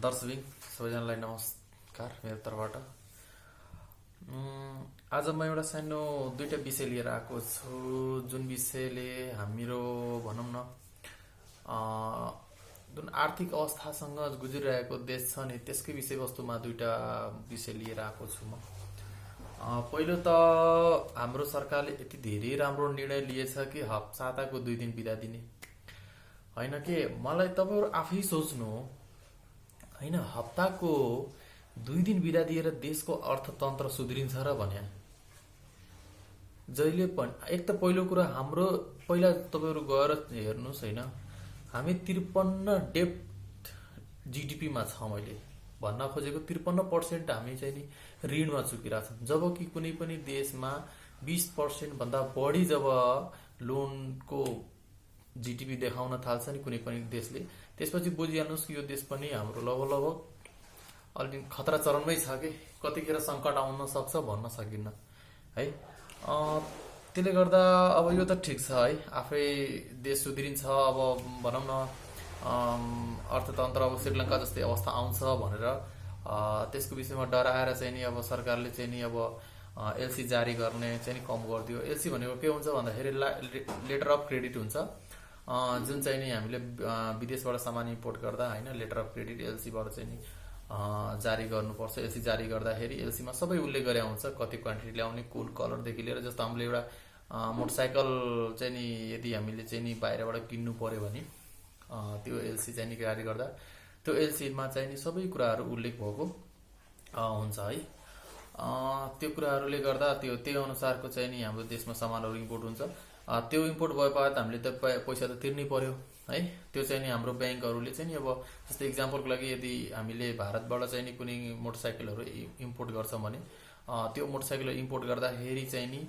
दर्शक सबैजनालाई नमस्कार मेरो तर्फबाट। आज म एउटा सानो दुईटा विषय लिएर आएको छु, जुन विषयले हाम्रो भनौँ न जुन आर्थिक अवस्थासँग गुज्रिरहेको देश छ नि त्यसकै विषयवस्तुमा दुईटा विषय लिएर आएको छु म। पहिलो त हाम्रो सरकारले यति धेरै राम्रो निर्णय लिएछ कि साताको 2 दिन बिदा दिने होइन के। मलाई तपाईँहरू आफै सोच्नु होइन, हप्ताको 2 दिन बिदा दिएर देशको अर्थतन्त्र सुध्रिन्छ र भन्या जहिले पनि। एक त पहिलो कुरा हाम्रो पहिला तपाईँहरू गएर हेर्नुहोस् होइन, हामी 53 डेप्थ जिडिपीमा छ। मैले भन्न खोजेको 53% हामी चाहिँ नि ऋणमा चुकिरहेछौँ, जबकि कुनै पनि देशमा 20% भन्दा बढी जब लोनको जिडिपी देखाउन थाल्छ नि कुनै पनि देशले, त्यसपछि बुझिहाल्नुहोस् कि यो देश पनि हाम्रो लगभग अलि खतरा चरणमै छ कि कतिखेर सङ्कट आउन सक्छ भन्न सकिन्न है। त्यसले गर्दा अब यो त ठिक छ है, आफै देश सुध्रिन्छ, अब भनौँ न अर्थतन्त्र अब श्रीलङ्का जस्तै अवस्था आउँछ भनेर त्यसको विषयमा डराएर चाहिँ नि अब सरकारले चाहिँ नि अब एलसी जारी गर्ने चाहिँ नि कम गरिदियो। एलसी भनेको के हुन्छ भन्दाखेरि लेटर अफ क्रेडिट हुन्छ, जुन चाहिँ नि हामीले विदेशबाट सामान इम्पोर्ट गर्दा होइन लेटर अफ क्रेडिट एलसीबाट चाहिँ नि जारी गर्नुपर्छ। एलसी जारी गर्दाखेरि एलसीमा सबै उल्लेख गरे हुन्छ, कति क्वान्टिटी ल्याउने, कुन कलरदेखि लिएर। जस्तो हामीले एउटा मोटरसाइकल चाहिँ नि यदि हामीले चाहिँ नि बाहिरबाट किन्नु पर्यो भने त्यो एलसी चाहिँ नि जारी गर्दा त्यो एलसीमा चाहिँ नि सबै कुराहरू उल्लेख भएको हुन्छ है। त्यो कुराहरूले गर्दा त्यही अनुसारको चाहिँ नि हाम्रो देशमा सामानहरू इम्पोर्ट हुन्छ। त्यो इम्पोर्ट भएपछि हामीले त पैसा त तिर्नै पर्यो है। त्यो चाहिँ नि हाम्रो ब्याङ्कहरूले चाहिँ नि अब जस्तै इक्जाम्पलको लागि यदि हामीले भारतबाट चाहिँ नि कुनै मोटरसाइकलहरू इम्पोर्ट गर्छौँ भने त्यो मोटरसाइकल इम्पोर्ट गर्दाखेरि चाहिँ नि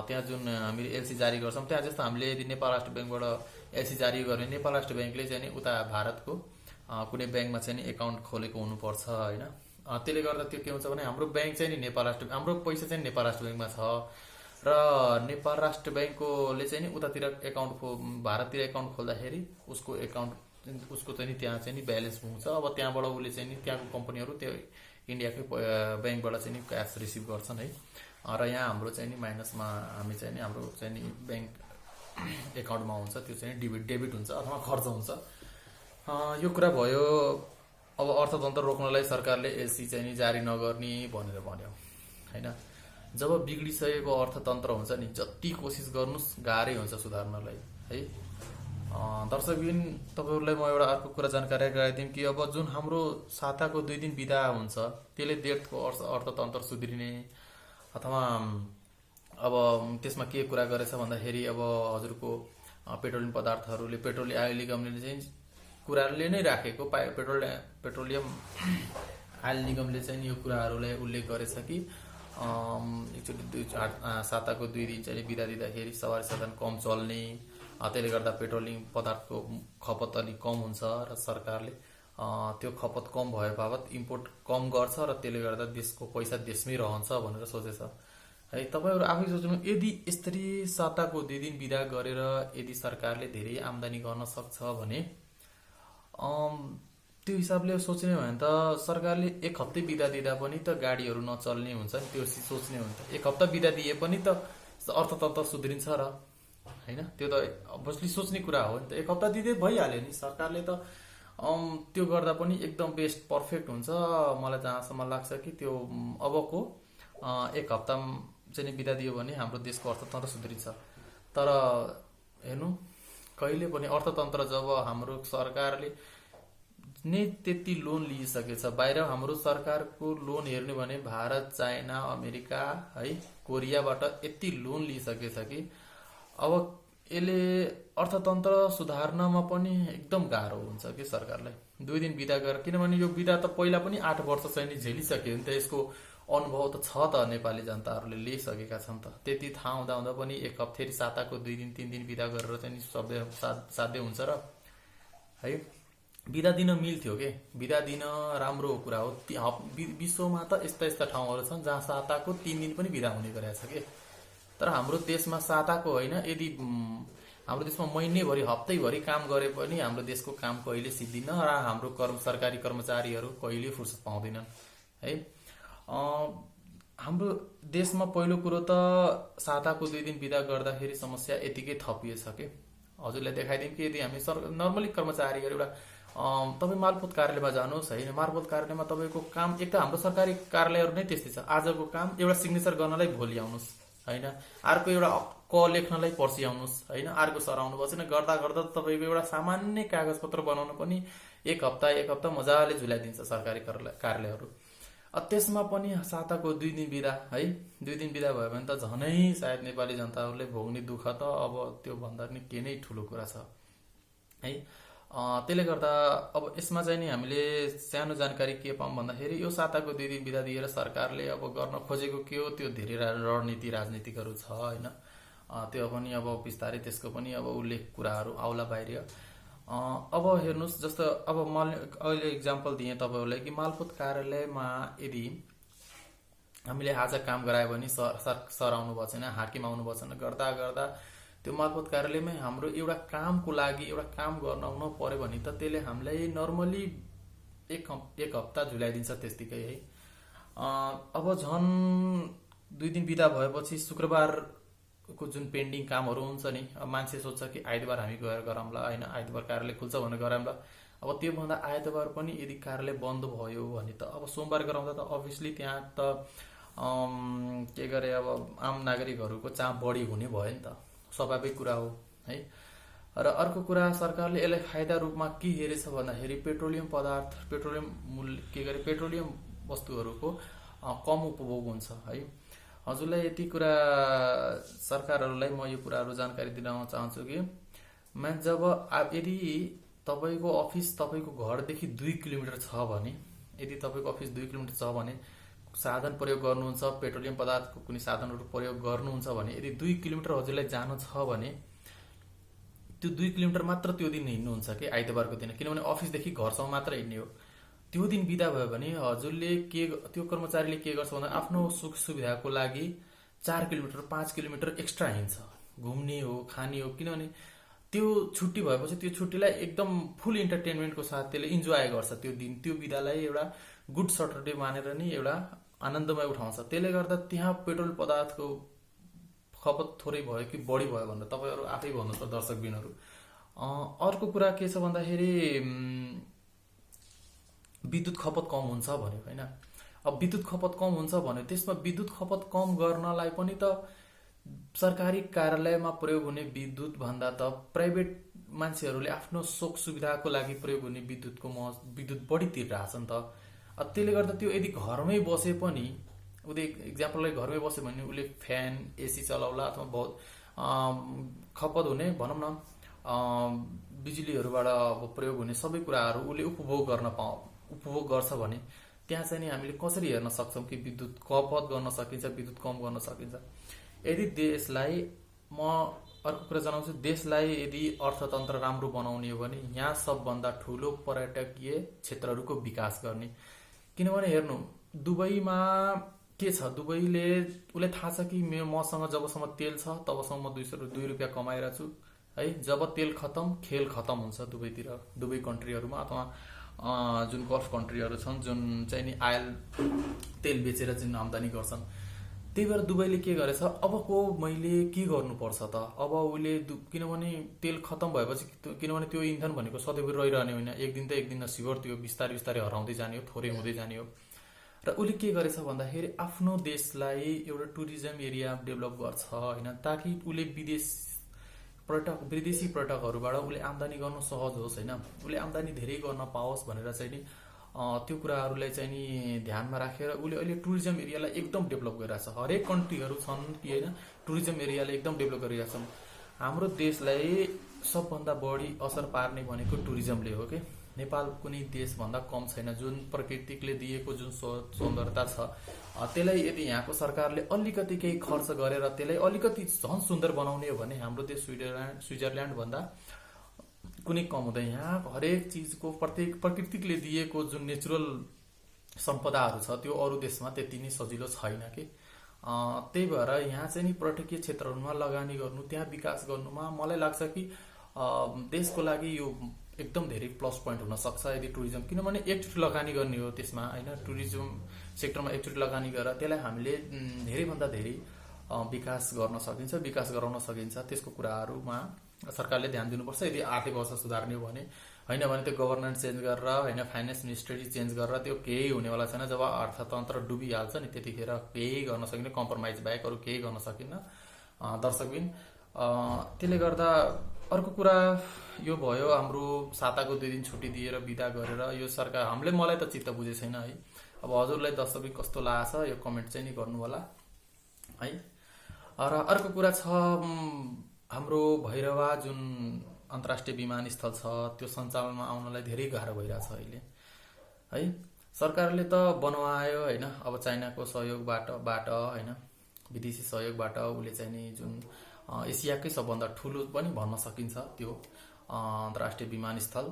त्यहाँ जुन हामीले एलसी जारी गर्छौँ, त्यहाँ जस्तो हामीले यदि नेपाल राष्ट्र ब्याङ्कबाट एलसी जारी गऱ्यो भने नेपाल राष्ट्र ब्याङ्कले चाहिँ नि उता भारतको कुनै ब्याङ्कमा चाहिँ नि एकाउन्ट खोलेको हुनुपर्छ होइन। त्यसले गर्दा त्यो के हुन्छ भने हाम्रो ब्याङ्क चाहिँ नि नेपाल राष्ट्र, हाम्रो पैसा चाहिँ नेपाल राष्ट्र ब्याङ्कमा छ र नेपाल राष्ट्र ब्याङ्ककोले चाहिँ नि उतातिर एकाउन्ट भारततिर एकाउन्ट खोल्दाखेरि उसको चाहिँ नि त्यहाँ चाहिँ नि ब्यालेन्स हुन्छ। अब त्यहाँबाट उसले चाहिँ नि त्यहाँको कम्पनीहरू त्यो इन्डियाकै ब्याङ्कबाट चाहिँ नि क्यास रिसिभ गर्छन् है। र यहाँ हाम्रो चाहिँ नि माइनसमा हामी चाहिँ नि हाम्रो चाहिँ नि ब्याङ्क एकाउन्टमा हुन्छ, त्यो चाहिँ डेबिट हुन्छ अथवा खर्च हुन्छ। यो कुरा भयो। अब अर्थतन्त्र रोक्नलाई सरकारले एलसी चाहिँ नि जारी नगर्ने भनेर भन्यो होइन। जब बिग्डिसकेको अर्थतन्त्र हुन्छ नि जति कोसिस गर्नुहोस् गाह्रै हुन्छ सुधार्नलाई है। दर्शकबिन तपाईँहरूलाई म एउटा अर्को कुरा जानकारी गराइदिउँ कि अब जुन हाम्रो साताको 2 दिन बिदा हुन्छ त्यसले देशको अर्थतन्त्र सुध्रिने अथवा अब त्यसमा के कुरा गरेछ भन्दाखेरि अब हजुरको पेट्रोलियम पदार्थहरूले पेट्रोलियम आयल निगमले चाहिँ कुराहरूले नै राखेको पेट्रोलियम आयल निगमले चाहिँ यो कुराहरूलाई उल्लेख गरेछ कि एकचोटि साताको 2 दिन चाहिँ बिदा दिँदाखेरि सवारी साधन कम चल्ने, त्यसले गर्दा पेट्रोलियम पदार्थको खपत अलिक कम हुन्छ र सरकारले त्यो खपत कम भए बापत इम्पोर्ट कम गर्छ र त्यसले गर्दा देशको पैसा देशमै रहन्छ भनेर सोचेछ है। तपाईँहरू आफै सोच्नु, यदि यसरी साताको 2 दिन बिदा गरेर यदि सरकारले धेरै आम्दानी गर्न सक्छ भने त्यो हिसाबले सोच्ने हो भने त सरकारले 1 हप्ता बिदा दिँदा पनि त गाडीहरू नचल्ने हुन्छ नि, त्यो सोच्ने हुन्छ। 1 हप्ता बिदा दिए पनि त अर्थतन्त्र सुध्रिन्छ र होइन। त्यो त अभियसली सोच्ने कुरा हो नि त। 1 हप्ता दिँदै भइहाल्यो नि, सरकारले त त्यो गर्दा पनि एकदम बेस्ट पर्फेक्ट हुन्छ। मलाई जहाँसम्म लाग्छ कि त्यो अबको 1 हप्ता चाहिँ बिदा दियो भने हाम्रो देशको अर्थतन्त्र सुध्रिन्छ। तर हेर्नु, कहिले पनि अर्थतन्त्र जब हाम्रो सरकारले नै त्यति लोन लिइसकेछ, बाहिर हाम्रो सरकारको लोन हेर्ने भने भारत, चाइना, अमेरिका है, कोरियाबाट यति लोन लिइसकेछ कि अब यसले अर्थतन्त्र सुधार्नमा पनि एकदम गाह्रो हुन्छ कि सरकारलाई 2 दिन बिदा गरेर। किनभने यो बिदा त पहिला पनि 8 वर्ष चाहिँ नि झेलिसक्यो नि त, यसको अनुभव त छ त, नेपाली जनताहरूले लिइसकेका छन् त। त्यति थाहा हुँदा पनि 1 हप्ता साताको 2 दिन 3 दिन बिदा गरेर चाहिँ सबै साध्य हुन्छ र है। बिदा दिन मिल्थ्यो के, बिदा दिन राम्रो कुरा हो। विश्वमा त यस्ता ठाउँहरू छन् जहाँ साताको 3 दिन पनि बिदा हुने गरेछ के। तर हाम्रो देशमा साताको होइन, यदि हाम्रो देशमा महिनैभरि हप्तैभरि काम गरे पनि हाम्रो देशको काम कहिले सिद्धिन्न र हाम्रो सरकारी कर्मचारीहरू कहिले फुर्सद पाउँदैनन् है। हाम्रो देशमा पहिलो कुरो त साताको 2 दिन बिदा गर्दाखेरि समस्या यतिकै थपिएछ कि हजुरलाई देखाइदिउँ कि यदि हामी नर्मली कर्मचारीहरू एउटा तपाईँ मालपोत कार्यालयमा जानुहोस् होइन, मालपोत कार्यालयमा तपाईँको काम एक त हाम्रो सरकारी कार्यालयहरू नै त्यस्तै छ, आजको काम एउटा सिग्नेचर गर्नलाई भोलि आउनुहोस् होइन, अर्को एउटा क लेख्नलाई पर्सि आउनुहोस् होइन, अर्को सराउनु पर्छ नि, गर्दा गर्दा तपाईँको एउटा सामान्य कागजपत्र बनाउन पनि एक हप्ता मजाले झुलाइदिन्छ सरकारी कार्यालयहरू। त्यसमा पनि साताको 2 दिन बिदा है, 2 दिन बिदा भयो भने त झनै सायद नेपाली जनताहरूले भोग्ने दुःख त अब त्यो भन्दा नि के नै ठुलो कुरा छ है। त्यसले गर्दा अब यसमा चाहिँ नि हामीले सानो जानकारी के पाऊँ भन्दाखेरि यो साताको 2 दिन बिदा दिएर सरकारले अब गर्न खोजेको के हो, त्यो धेरै रणनीति राजनीतिकहरू छ होइन, त्यो पनि अब बिस्तारै त्यसको पनि अब उल्लेख कुराहरू आउला बाहिर। अब हेर्नुहोस्, जस्तो अब मैले अहिले इक्जाम्पल दिएँ तपाईँहरूलाई कि मालपोत कार्यालयमा यदि हामीले आज काम गरायो भने सर आउनु भएको छैन, हाकिम आउनु भएको छैन, गर्दा गर्दा त्यो मालपोत कार्यालयमै हाम्रो एउटा कामको लागि एउटा काम गर्न आउनु पर्यो भने त त्यसले हामीलाई नर्मली एक हप्ता झुलाइदिन्छ त्यस्तिकै है। अब झन् 2 दिन बिदा भएपछि शुक्रबारको जुन पेन्डिङ कामहरू हुन्छ नि, अब मान्छे सोच्छ कि आइतबार हामी गएर गरौँला होइन, आइतबार कार्यालय खुल्छ भनेर गरौँला। अब त्योभन्दा आइतबार पनि यदि कार्यालय बन्द भयो भने त अब सोमबार गराउँदा त अभियसली त्यहाँ त के गरे अब आम नागरिकहरूको चाप बढी हुने भयो नि त, स्वाभाविक कुरा हो है। र अर्को कुरा सरकारले यसलाई फाइदा रूपमा के हेरेछ भन्दाखेरि पेट्रोलियम पेट्रोलियम वस्तुहरूको कम उपभोग हुन्छ है। हजुरलाई यति कुरा सरकारहरूलाई म यो कुराहरू जानकारी दिन चाहन्छु कि जब यदि तपाईँको अफिस तपाईँको घरदेखि 2 किलोमिटर छ भने, यदि तपाईँको अफिस 2 किलोमिटर छ भने साधन प्रयोग गर्नुहुन्छ, पेट्रोलियम पदार्थको कुनै साधनहरू प्रयोग गर्नुहुन्छ भने यदि 2 किलोमिटर हजुरलाई जानु छ भने त्यो 2 किलोमिटर मात्र त्यो दिन हिँड्नुहुन्छ कि आइतबारको दिन, किनभने अफिसदेखि घरसम्म मात्र हिँड्ने हो। त्यो दिन बिदा भयो भने हजुरले त्यो कर्मचारीले के गर्छ भन्दा आफ्नो सुख सुविधाको लागि 4 किलोमिटर 5 किलोमिटर एक्स्ट्रा हिँड्छ, घुम्ने हो खाने हो, किनभने त्यो छुट्टी भएपछि त्यो छुट्टीलाई एकदम फुल इन्टरटेनमेन्टको साथ त्यसले इन्जोय गर्छ, त्यो दिन त्यो बिदालाई एउटा गुड सटरडे मानेर नि एउटा आनन्दमय उठाउँछ। त्यसले गर्दा त्यहाँ पेट्रोल पदार्थको खपत थोरै भयो कि बढी भयो भनेर तपाईँहरू आफै भन्नुहोस् त दर्शकबिनहरू। अर्को कुरा के छ भन्दाखेरि विद्युत खपत कम हुन्छ भन्यो होइन। अब विद्युत खपत कम हुन्छ भने त्यसमा विद्युत खपत कम गर्नलाई पनि त सरकारी कार्यालयमा प्रयोग हुने विद्युत भन्दा त प्राइभेट मान्छेहरूले आफ्नो सुख सुविधाको लागि प्रयोग हुने विद्युत बढी तिरिरहेछ नि त। त्यसले गर्दा त्यो यदि घरमै बसे पनि उसले इक्जाम्पललाई घरमै बस्यो भने उसले फ्यान एसी चलाउला अथवा बहुत खपत हुने भनौँ न बिजुलीहरूबाट अब प्रयोग हुने सबै कुराहरू उसले उपभोग गर्छ भने त्यहाँ चाहिँ नि हामीले कसरी हेर्न सक्छौँ कि विद्युत खपत गर्न सकिन्छ, विद्युत कम गर्न सकिन्छ। यदि देशलाई म अर्को कुरा जनाउँछु, देशलाई यदि अर्थतन्त्र राम्रो बनाउने हो भने यहाँ सबभन्दा ठुलो पर्यटकीय क्षेत्रहरूको विकास गर्ने। किनभने हेर्नु दुबईमा के छ, दुबईले उसलाई थाहा छ कि मसँग जबसम्म तेल छ तबसम्म म 2 रुपियाँ कमाइरहेको छु है, जब तेल खतम खेल खतम हुन्छ दुबईतिर, दुबई कन्ट्रीहरूमा अथवा जुन गल्फ कन्ट्रीहरू छन् जुन चाहिँ नि आयल तेल बेचेर जुन आम्दानी गर्छन्। त्यही भएर दुबईले के गरेछ, अबको मैले के गर्नुपर्छ त, अब उसले किनभने तेल खतम भएपछि, किनभने त्यो इन्धन भनेको सधैँभरि रहिरहने होइन, एक दिन न सिवर त्यो बिस्तारै हराउँदै जाने हो, थोरै हुँदै जाने हो। र उसले के गरेछ भन्दाखेरि आफ्नो देशलाई एउटा टुरिज्म एरिया डेभलप गर्छ होइन, ताकि उसले विदेशी पर्यटकहरूबाट उसले आम्दानी गर्न सहज होस् होइन, उसले आम्दानी धेरै गर्न पाओस् भनेर चाहिँ नि त्यो कुराहरूलाई चाहिँ नि ध्यानमा राखेर उसले अहिले टुरिज्म एरियालाई एकदम डेभलप गरिरहेछ। हरेक कन्ट्रीहरू छन् कि होइन टुरिज्म एरियालाई एकदम डेभलप गरिरहेछन्। हाम्रो देशलाई सबभन्दा बढी असर पार्ने भनेको टुरिज्मले हो कि नेपाल कुनै देशभन्दा कम छैन। जुन प्रकृतिले दिएको जुन सौन्दर्यता छ त्यसलाई यदि यहाँको सरकारले अलिकति केही खर्च गरेर त्यसलाई अलिकति झन् सुन्दर बनाउने हो भने हाम्रो देश स्विजरल्यान्ड भन्दा कुनै कम हुँदैन। यहाँ हरेक चिजको प्रकृतिले दिएको जुन नेचुरल सम्पदाहरू छ त्यो अरू देशमा त्यति नै सजिलो छैन कि। त्यही भएर यहाँ चाहिँ नि पर्यटकीय क्षेत्रहरूमा लगानी गर्नु, त्यहाँ विकास गर्नुमा मलाई लाग्छ कि देशको लागि यो एकदम धेरै प्लस पोइन्ट हुन सक्छ यदि टुरिज्म, किनभने एकचोटि लगानी गर्ने हो त्यसमा होइन। टुरिज्म सेक्टरमा एकचोटि लगानी गरेर त्यसलाई हामीले धेरैभन्दा धेरै विकास गर्न सकिन्छ, विकास गराउन सकिन्छ। त्यसको कुराहरूमा सरकारले ध्यान दिनुपर्छ यदि आर्थिक अवस्था सुधार्ने हो भने। होइन भने त्यो गभर्नेन्स चेन्ज गरेर होइन, फाइनेन्स मिनिस्ट्री चेन्ज गरेर त्यो केही हुनेवाला छैन। जब अर्थतन्त्र डुबिहाल्छ नि त्यतिखेर केही गर्न सकिन्न, कम्प्रोमाइज बाहेक अरू केही गर्न सकिन्न दर्शकबिन। त्यसले गर्दा अर्को कुरा यो भयो हाम्रो साताको 2 दिन छुट्टी दिएर बिदा गरेर यो सरकार मलाई त चित्त बुझेको छैन है। अब हजुरलाई दर्शकबिन कस्तो लागेछ यो कमेन्ट चाहिँ नि गर्नु होला है। र अर्को कुरा छ हाम्रो भैरवा जुन अन्तर्राष्ट्रिय विमानस्थल छ त्यो सञ्चालनमा आउनलाई धेरै गाह्रो भइरहेछ अहिले है। सरकारले त बनवायो होइन, अब चाइनाको सहयोगबाट होइन, विदेशी सहयोगबाट उसले चाहिँ नि जुन एसियाकै सबभन्दा ठुलो पनि भन्न सकिन्छ त्यो अन्तर्राष्ट्रिय विमानस्थल,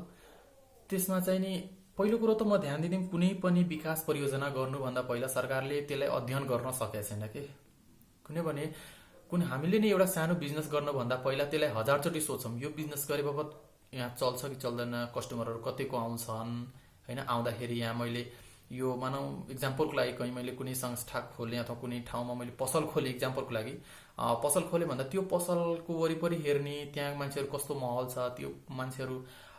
त्यसमा चाहिँ नि पहिलो कुरो त म ध्यान दिँदै कुनै पनि विकास परियोजना गर्नुभन्दा पहिला सरकारले त्यसलाई अध्ययन गर्न सकेको छैन कि। किनभने हामीले नै एउटा सानो बिजनेस गर्नुभन्दा पहिला त्यसलाई 1000चोटि सोच्छौँ यो बिजनेस गरे बापत यहाँ चल्छ कि चल्दैन, कस्टमरहरू कतिको आउँछन् होइन। आउँदाखेरि यहाँ मैले यो मानौँ इक्जाम्पलको लागि कहीँ मैले कुनै संस्था खोलेँ अथवा कुनै ठाउँमा मैले पसल खोलेँ, इक्जाम्पलको लागि पसल खोलेँ भन्दा त्यो पसलको वरिपरि हेर्ने, त्यहाँ मान्छेहरू कस्तो माहौल छ, त्यो मान्छेहरू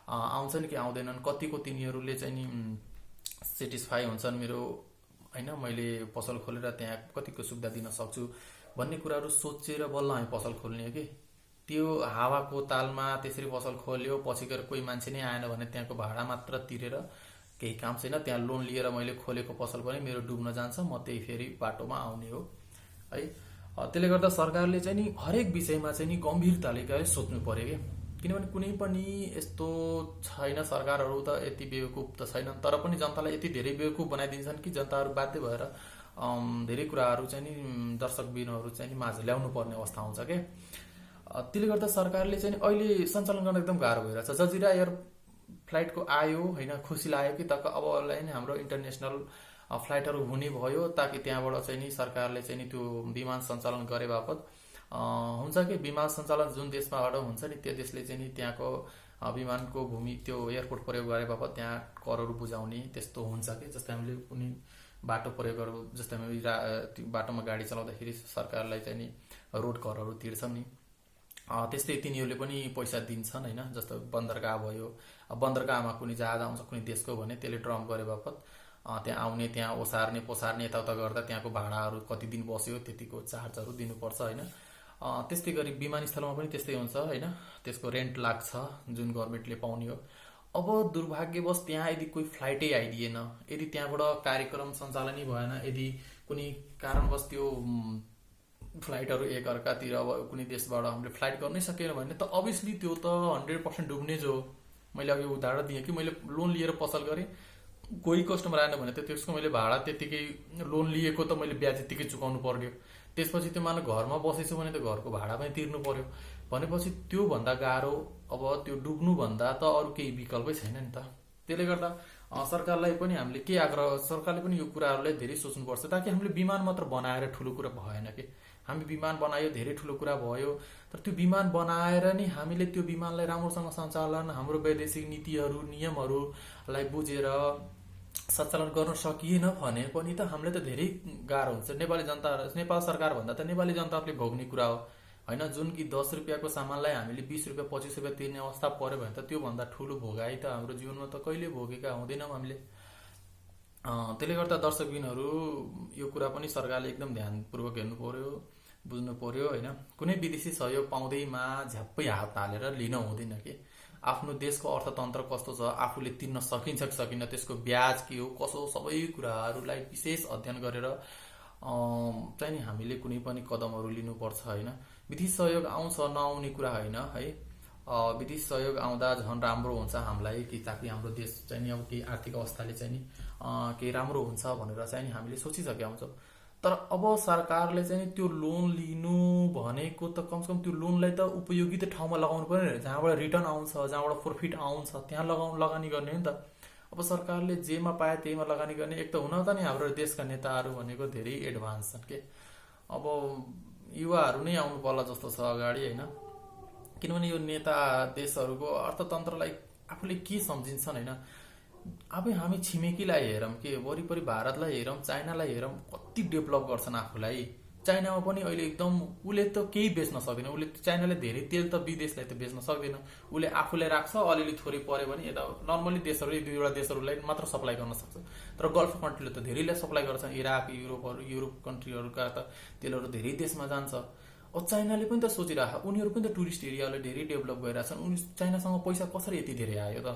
आउँछन् कि आउँदैनन्, कतिको तिनीहरूले चाहिँ नि सेटिस्फाई हुन्छन् मेरो होइन, मैले पसल खोलेर त्यहाँ कतिको सुविधा दिन सक्छु भन्ने कुराहरू सोचेर बल्ल हामी पसल खोल्ने हो कि। त्यो हावाको तालमा त्यसरी पसल खोल्यो, पछि गएर कोही मान्छे नै आएन भने त्यहाँको भाडा मात्र तिरेर केही काम छैन। त्यहाँ लोन लिएर मैले खोलेको पसल पनि मेरो डुब्न जान्छ, म त्यही फेरि बाटोमा आउने हो है। त्यसले गर्दा सरकारले चाहिँ नि हरेक विषयमा चाहिँ नि गम्भीरताले सोच्नु पर्यो कि। किनभने कुनै पनि यस्तो छैन, सरकारहरू त यति बेवकुफ त छैन, तर पनि जनतालाई यति धेरै बेवकुफ बनाइदिन्छन् कि जनताहरू बाध्य भएर धेरै कुराहरू चाहिँ नि दर्शकबिनहरू चाहिँ नि माझ ल्याउनु पर्ने अवस्था हुन्छ क्या। त्यसले गर्दा सरकारले चाहिँ अहिले सञ्चालन गर्न एकदम गाह्रो भइरहेछ। जजिरा एयर फ्लाइटको आयो होइन, खुसी लाग्यो कि तक अबलाई नै हाम्रो इन्टरनेसनल फ्लाइटहरू हुने भयो, ताकि त्यहाँबाट चाहिँ नि सरकारले चाहिँ नि त्यो विमान सञ्चालन गरे बापत हुन्छ कि विमान सञ्चालन जुन देशबाट हुन्छ नि त्यो देशले चाहिँ नि त्यहाँको विमानको भूमि त्यो एयरपोर्ट प्रयोग गरे बापत त्यहाँ करहरू बुझाउने त्यस्तो हुन्छ कि। जस्तै हामीले कुनै बाटो प्रयोग गरौँ, जस्तै हामी बाटोमा गाडी चलाउँदाखेरि सरकारलाई चाहिँ नि रोड करहरू तिर्छौँ नि, त्यस्तै तिनीहरूले पनि पैसा दिन्छन् होइन। जस्तो बन्दरगाह भयो, बन्दरगाहमा कुनै जहाज आउँछ कुनै देशको भने त्यसले ड्रम गरे बापत त्यहाँ आउने, त्यहाँ ओसार्ने पोसार्ने यताउता गर्दा त्यहाँको भाडाहरू कति दिन बस्यो त्यतिको चार्जहरू दिनुपर्छ होइन। त्यस्तै गरी विमानस्थलमा पनि त्यस्तै हुन्छ होइन, त्यसको रेन्ट लाग्छ जुन गभर्मेन्टले पाउने हो। अब दुर्भाग्यवश त्यहाँ यदि कोही फ्लाइटै आइदिएन, यदि त्यहाँबाट कार्यक्रम सञ्चालनै भएन, यदि कुनै कारणवश त्यो फ्लाइटहरू एकअर्कातिर अब कुनै देशबाट हामीले फ्लाइट गर्नै सकेन भने त अभियसली त्यो त 100% डुब्ने जो। मैले अघि उदाहरण दिएँ कि मैले लोन लिएर पसल गरेँ, कोही कस्टमर आएन भने त त्यसको मैले भाडा त्यतिकै लोन लिएको त मैले ब्याज त्यतिकै चुकाउनु पर्यो। त्यसपछि त्यो मानव घरमा बसेछु भने त घरको भाडा पनि तिर्नु पर्यो भनेपछि त्योभन्दा गाह्रो अब त्यो डुब्नुभन्दा त अरू केही विकल्पै छैन नि त। त्यसले गर्दा सरकारलाई पनि हामीले के आग्रह, सरकारले पनि यो कुराहरूलाई धेरै सोच्नुपर्छ, ताकि हामीले विमान मात्र बनाएर ठुलो कुरा भएन कि। हामी विमान बनायो धेरै ठुलो कुरा भयो, तर त्यो विमान बनाएर नि हामीले त्यो विमानलाई राम्रोसँग सञ्चालन, हाम्रो वैदेशिक नीतिहरू नियमहरूलाई बुझेर सञ्चालन गर्न सकिएन भने पनि त हामीलाई त धेरै गाह्रो हुन्छ। नेपाली जनता, नेपाल सरकार भन्दा त नेपाली जनताहरूले भोग्ने कुरा हो होइन। जुन कि 10 रुपियाँको सामानलाई हामीले 20 रुपियाँ 25 रुपियाँ तिर्ने अवस्था पर्यो भने त त्योभन्दा ठुलो भोगाई त हाम्रो जीवनमा त कहिले भोगेका हुँदैनौँ हामीले। त्यसले गर्दा दर्शकबिनहरू यो कुरा पनि सरकारले एकदम ध्यानपूर्वक हेर्नु पर्यो, बुझ्नु पर्यो होइन। कुनै विदेशी सहयोग पाउँदैमा झ्याप्पै हात हालेर लिन हुँदैन कि। आफ्नो देशको अर्थतन्त्र कस्तो छ, आफूले तिर्न सकिन्छ कि सकिन्न, त्यसको ब्याज के हो कसो, सबै कुराहरूलाई विशेष अध्ययन गरेर चाहिँ नि हामीले कुनै पनि कदमहरू लिनुपर्छ होइन। विदेशी सहयोग आउँछ नआउने कुरा होइन है, विदेशी सहयोग आउँदा झन् राम्रो हुन्छ हामीलाई कि, ताकि हाम्रो देश चाहिँ नि अब केही आर्थिक अवस्थाले चाहिँ नि केही राम्रो हुन्छ भनेर चाहिँ नि हामीले सोचिसकेका हुन्छौँ। तर अब सरकारले चाहिँ त्यो लोन लिनु भनेको त कमसेकम त्यो लोनलाई त उपयोगित ठाउँमा लगाउनु पर्यो, जहाँबाट रिटर्न आउँछ, जहाँबाट प्रफिट आउँछ त्यहाँ लगानी गर्ने हो नि त। अब सरकारले जेमा पाए त्यहीमा लगानी गर्ने। एक त हुन त नि हाम्रो देशका नेताहरू भनेको धेरै एडभान्स छन् के, अब युवाहरू नै आउनु पर्ला जस्तो छ अगाडि होइन। किनभने यो नेता देशहरूको अर्थतन्त्रलाई आफूले के सम्झिन्छन् होइन। अब हामी छिमेकीलाई हेरौँ के वरिपरि भारतलाई हेरौँ, चाइनालाई हेरौँ, कति डेभलप गर्छन् आफूलाई। चाइनामा पनि अहिले एकदम उसले त केही बेच्न सक्दैन, उसले चाइनाले धेरै तेल त विदेशलाई त बेच्न सक्दैन, उसले आफूलाई राख्छ, अलिअलि थोरै पर्यो भने यता नर्मली देशहरू एक दुईवटा देशहरूलाई मात्र सप्लाई गर्न सक्छ। तर गल्फ कन्ट्रीले त धेरैलाई सप्लाई गर्छ, इराक युरोप कन्ट्रीहरूका त तेलहरू धेरै देशमा जान्छ। अब चाइनाले पनि त सोचिरहेको, उनीहरू पनि त टुरिस्ट एरियालाई धेरै डेभलप गरिरहेछन्। उनी चाइनासँग पैसा कसरी यति धेरै आयो त?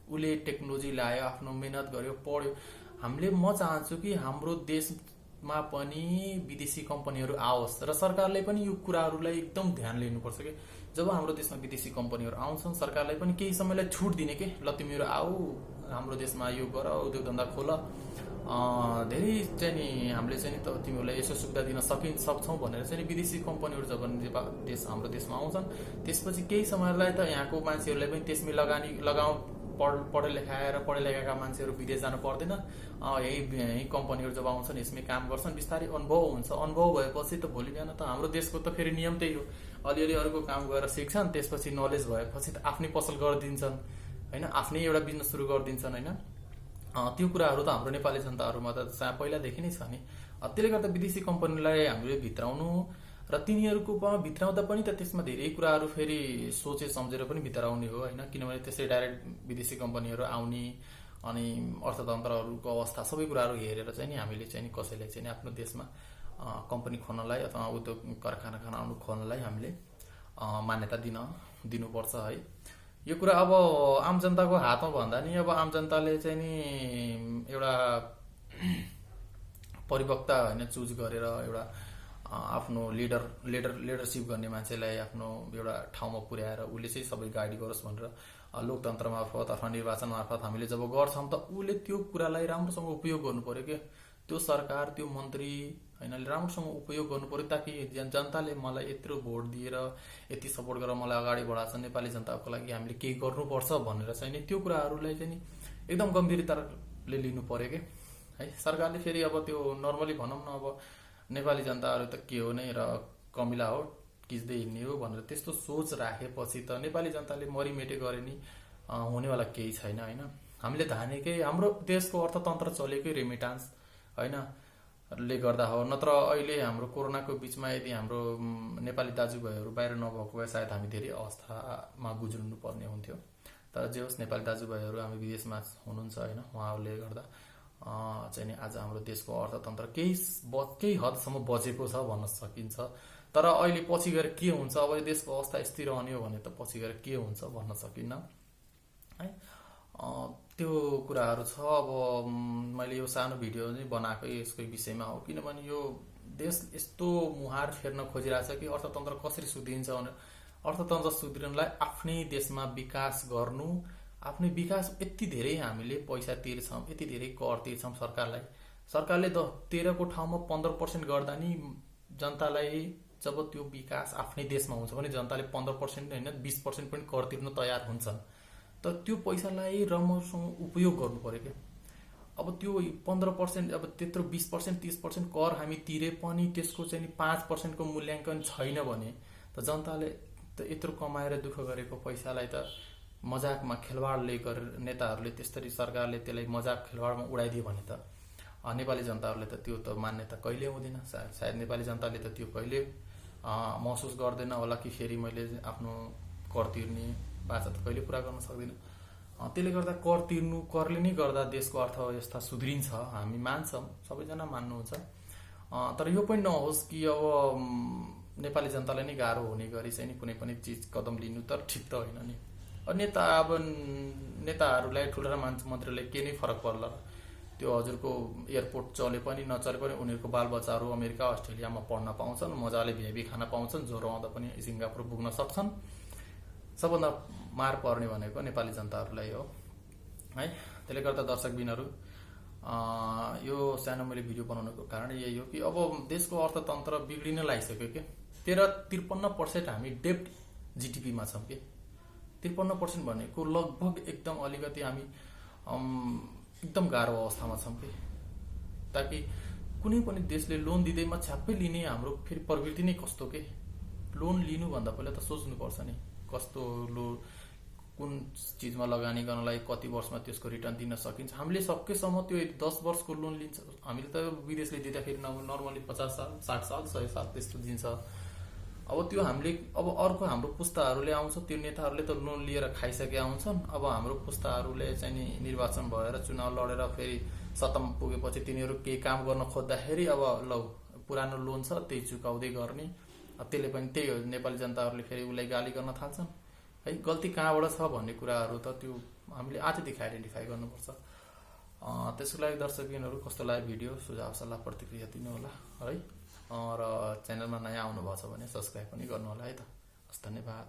उसले टेक्नोलोजी ल्यायो, आफ्नो मेहनत गर्यो, पढ्यो। म चाहन्छु कि हाम्रो देशमा पनि विदेशी कम्पनीहरू आओस् र सरकारले पनि यो कुराहरूलाई एकदम ध्यान लिनुपर्छ कि जब हाम्रो देशमा विदेशी कम्पनीहरू आउँछन् सरकारलाई पनि केही समयलाई छुट दिने के, ल तिमीहरू आऊ हाम्रो देशमा यो गर, उद्योग धन्दा खोल, धेरै चाहिँ नि हामीले चाहिँ त तिमीहरूलाई यसो सुविधा दिन सक्छौँ भनेर चाहिँ विदेशी कम्पनीहरू जब हाम्रो देशमा आउँछन् त्यसपछि केही समयलाई त यहाँको मान्छेहरूलाई पनि त्यसमै पढे लेखाएका मान्छेहरू विदेश जानु पर्दैन। यही कम्पनीहरू जब आउँछन् यसमै काम गर्छन्, बिस्तारै अनुभव हुन्छ। अनुभव भएपछि त भोलि बिहान त हाम्रो देशको त फेरि नियम त्यही हो, अलिअलि अरूको काम गरेर सिक्छन्, त्यसपछि नलेज भएपछि त आफ्नै पसल गरिदिन्छन् होइन, आफ्नै एउटा बिजनेस सुरु गरिदिन्छन् होइन। त्यो कुराहरू त हाम्रो नेपाली जनताहरूमा त पहिलादेखि नै छ नि। त्यसले गर्दा विदेशी कम्पनीलाई हामीले भित्राउनु र तिनीहरूको भित्राउँदा पनि त त्यसमा धेरै कुराहरू फेरि सोचे सम्झेर पनि भित्राउने हो होइन। किनभने त्यसै डाइरेक्ट विदेशी कम्पनीहरू आउने अनि अर्थतन्त्रहरूको अवस्था सबै कुराहरू हेरेर चाहिँ नि हामीले चाहिँ नि कसैलाई चाहिँ आफ्नो देशमा कम्पनी खोल्नलाई अथवा उद्योग कारखाना खोल्नलाई हामीले मान्यता दिनुपर्छ है। यो कुरा अब आम जनताको हातमा भन्दा नि अब आम जनताले चाहिँ नि एउटा परिपक्वता होइन चुज गरेर एउटा आफ्नो लिडरसिप गर्ने मान्छेलाई आफ्नो एउटा ठाउँमा पुर्याएर उसले चाहिँ सबै गाइड गरोस् भनेर लोकतन्त्र मार्फत अथवा निर्वाचन मार्फत हामीले जब गर्छौँ त उसले त्यो कुरालाई राम्रोसँग उपयोग गर्नु पर्यो क्या। त्यो सरकार त्यो मन्त्री होइन राम्रोसँग उपयोग गर्नु पर्यो ताकि जनताले मलाई यत्रो भोट दिएर यति सपोर्ट गरेर मलाई अगाडि बढाएको छ, नेपाली जनताको लागि हामीले केही गर्नुपर्छ भनेर चाहिँ नि त्यो कुराहरूलाई चाहिँ नि एकदम गम्भीरताले लिनु पर्यो क्या है। सरकारले फेरि अब त्यो नर्मली भनौँ न अब नेपाली जनताहरू त के हो नै र कमिला हो किच्दै हिँड्ने हो भनेर त्यस्तो सोच राखेपछि त नेपाली जनताले मरिमेटे गरे नि हुनेवाला केही छैन होइन। हामीले धानेकै हाम्रो देशको अर्थतन्त्र चलेकै रेमिटान्स होइन ले गर्दा हो, नत्र अहिले हाम्रो कोरोनाको बिचमा यदि हाम्रो नेपाली दाजुभाइहरू बाहिर नभएको भए सायद हामी धेरै अवस्थामा गुज्रिनु पर्ने हुन्थ्यो। तर जे होस् नेपाली दाजुभाइहरू हामी विदेशमा हुनुहुन्छ होइन, उहाँहरूले गर्दा चाहिँ नि आज हाम्रो देशको अर्थतन्त्र केही हदसम्म बचेको छ भन्न सकिन्छ। तर अहिले पछि गएर के हुन्छ, अब यो देशको अवस्था यस्तै रहने हो भने त पछि गएर के हुन्छ भन्न सकिन्न है। त्यो कुराहरू छ। अब मैले यो सानो भिडियो चाहिँ बनाएकै यसकै विषयमा हो, किनभने यो देश यस्तो मुहार फेर्न खोजिरहेछ कि अर्थतन्त्र कसरी सुध्रिन्छ भने अर्थतन्त्र सुध्रिनलाई आफ्नै देशमा विकास गर्नु, आफ्नै विकास यति धेरै हामीले पैसा तिर्छौँ, यति धेरै कर तिर्छौँ सरकारले 13को ठाउँमा 15% गर्दा नि जनतालाई जब त्यो विकास आफ्नै देशमा हुन्छ भने जनताले 15% होइन 20% पनि कर तिर्न तयार हुन्छन्। तर त्यो पैसालाई राम्रोसँग उपयोग गर्नु पर्यो क्या। अब त्यो 15% अब त्यत्रो 20% 30% कर हामी तिरे पनि त्यसको चाहिँ 5% को मूल्याङ्कन छैन भने त जनताले त यत्रो कमाएर दुःख गरेको पैसालाई त मजाकमा खेलवाडले गरेर नेताहरूले त्यसरी सरकारले त्यसलाई मजाक खेलवाडमा उडाइदियो भने त नेपाली जनताहरूले त त्यो त मान्यता कहिले हुँदैन। सायद नेपाली जनताले त त्यो कहिले महसुस गर्दैन होला कि फेरि मैले आफ्नो कर तिर्ने बाचा त कहिले पुरा गर्न सक्दिनँ। त्यसले गर्दा करले नै गर्दा देशको अर्थव्यवस्था सुध्रिन्छ हामी मान्छौँ, सबैजना मान्नुहुन्छ। तर यो पनि नहोस् कि अब नेपाली जनतालाई नै गाह्रो हुने गरी चाहिँ नि कुनै पनि चिज कदम लिनु त ठिक त होइन नि। नेताहरूलाई ठुला मन्त्रीलाई के नै फरक पर्ला, त्यो हजुरको एयरपोर्ट चले पनि नचले पनि उनीहरूको बालबच्चाहरू अमेरिका अस्ट्रेलियामा पढ्न पाउँछन्, मजाले भिआइपी खान पाउँछन्, ज्वरो आउँदा पनि सिङ्गापुर पुग्न सक्छन्। सबभन्दा मार पर्ने भनेको नेपाली जनताहरूलाई हो है। त्यसले गर्दा दर्शकबिनहरू यो सानो मैले भिडियो बनाउनुको कारण यही हो कि अब देशको अर्थतन्त्र बिग्रिन लागिसक्यो कि 53% हामी डेप्ट जिडिपीमा छौँ कि 53% भनेको लगभग एकदम अलिकति हामी एकदम गाह्रो अवस्थामा छौँ कि। ताकि कुनै पनि देशले लोन दिँदैमा छ्याप्पै लिने हाम्रो फेरि प्रवृत्ति नै कस्तो के लोन लिनुभन्दा पहिला त सोच्नुपर्छ नि कस्तो कुन चिजमा लगानी गर्नलाई कति वर्षमा त्यसको रिटर्न दिन सकिन्छ। हामीले सकेसम्म त्यो 10 वर्षको लोन लिन्छ। हामीले त विदेशले दिँदाखेरि नर्मली 50 साल 60 साल 100 साल त्यस्तो दिन्छ। अब त्यो हामीले अब अर्को हाम्रो पुस्ताहरूले आउँछ, त्यो नेताहरूले त लोन लिएर खाइसकेका हुन्छन्। अब हाम्रो पुस्ताहरूले चाहिँ नि निर्वाचन भएर चुनाव लडेर फेरि सत्तामा पुगेपछि तिनीहरू केही काम गर्न खोज्दाखेरि अब लौ पुरानो लोन छ त्यही चुकाउँदै गर्ने। त्यसले पनि त्यही हो, नेपाली जनताहरूले फेरि उसलाई गाली गर्न थाल्छन् है। गल्ती कहाँबाट छ भन्ने कुराहरू त त्यो हामीले आजदेखि आइडेन्टिफाई गर्नुपर्छ। त्यसको लागि दर्शकबिनहरू कस्तो लाग्यो भिडियो, सुझाव सल्लाह प्रतिक्रिया दिनु होला है। र च्यानलमा नयाँ आउनुभएको छ भने सब्सक्राइब पनि गर्नु होला है त। हस्, धन्यवाद।